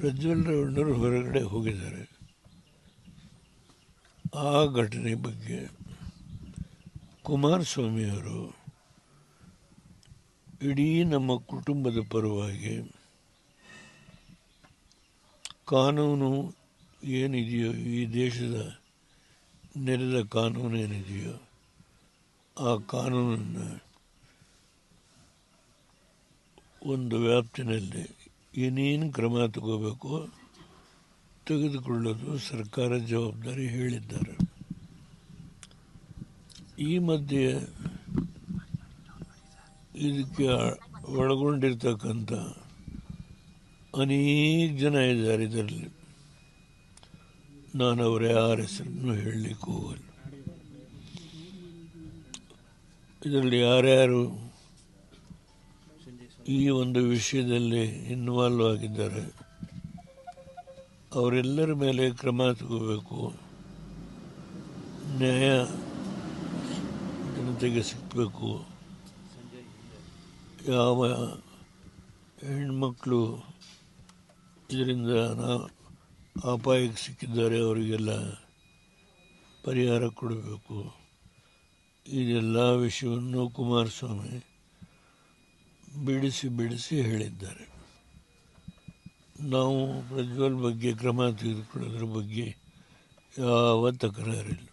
ಪ್ರಜ್ವಲ್ ರೇವಣ್ಣರು ಹೊರಗಡೆ ಹೋಗಿದ್ದಾರೆ. ಆ ಘಟನೆ ಬಗ್ಗೆ ಕುಮಾರಸ್ವಾಮಿಯವರು ಇಡೀ ನಮ್ಮ ಕುಟುಂಬದ ಪರವಾಗಿ ಕಾನೂನು ಏನಿದೆಯೋ, ಈ ದೇಶದ ನೆರೆದ ಕಾನೂನು ಏನಿದೆಯೋ ಆ ಕಾನೂನನ್ನು ಒಂದು ವ್ಯಾಪ್ತಿನಲ್ಲಿ ಏನೇನು ಕ್ರಮ ತಗೋಬೇಕು ತೆಗೆದುಕೊಳ್ಳೋದು ಸರ್ಕಾರ ಜವಾಬ್ದಾರಿ ಹೇಳಿದ್ದಾರೆ. ಈ ಮಧ್ಯೆ ಇದಕ್ಕೆ ಒಳಗೊಂಡಿರ್ತಕ್ಕಂಥ ಅನೇಕ ಜನ ಇದ್ದಾರೆ. ಇದರಲ್ಲಿ ನಾನು ಅವರ ಯಾರ ಹೆಸರನ್ನು ಹೇಳಲಿಕ್ಕೆ ಹೋಗಲ್ಲ. ಇದರಲ್ಲಿ ಯಾರ್ಯಾರು ಈ ಒಂದು ವಿಷಯದಲ್ಲಿ ಇನ್ವಾಲ್ವ್ ಆಗಿದ್ದಾರೆ ಅವರೆಲ್ಲರ ಮೇಲೆ ಕ್ರಮ ತಗೋಬೇಕು. ನ್ಯಾಯ ಜನತೆಗೆ ಸಿಗಬೇಕು. ಯಾವ ಹೆಣ್ಮಕ್ಳು ಇದರಿಂದ ಅಪಾಯಕ್ಕೆ ಸಿಕ್ಕಿದ್ದಾರೆ ಅವರಿಗೆಲ್ಲ ಪರಿಹಾರ ಕೊಡಬೇಕು. ಇದೆಲ್ಲ ವಿಷಯವನ್ನು ಕುಮಾರಸ್ವಾಮಿ ಬಿಡಿಸಿ ಹೇಳಿದ್ದಾರೆ. ನಾವು ಪ್ರಜ್ವಲ್ ಬಗ್ಗೆ ಕ್ರಮ ತೆಗೆದುಕೊಳ್ಳೋದ್ರ ಬಗ್ಗೆ ಯಾವ ತಕರಾರಿಲ್ಲ.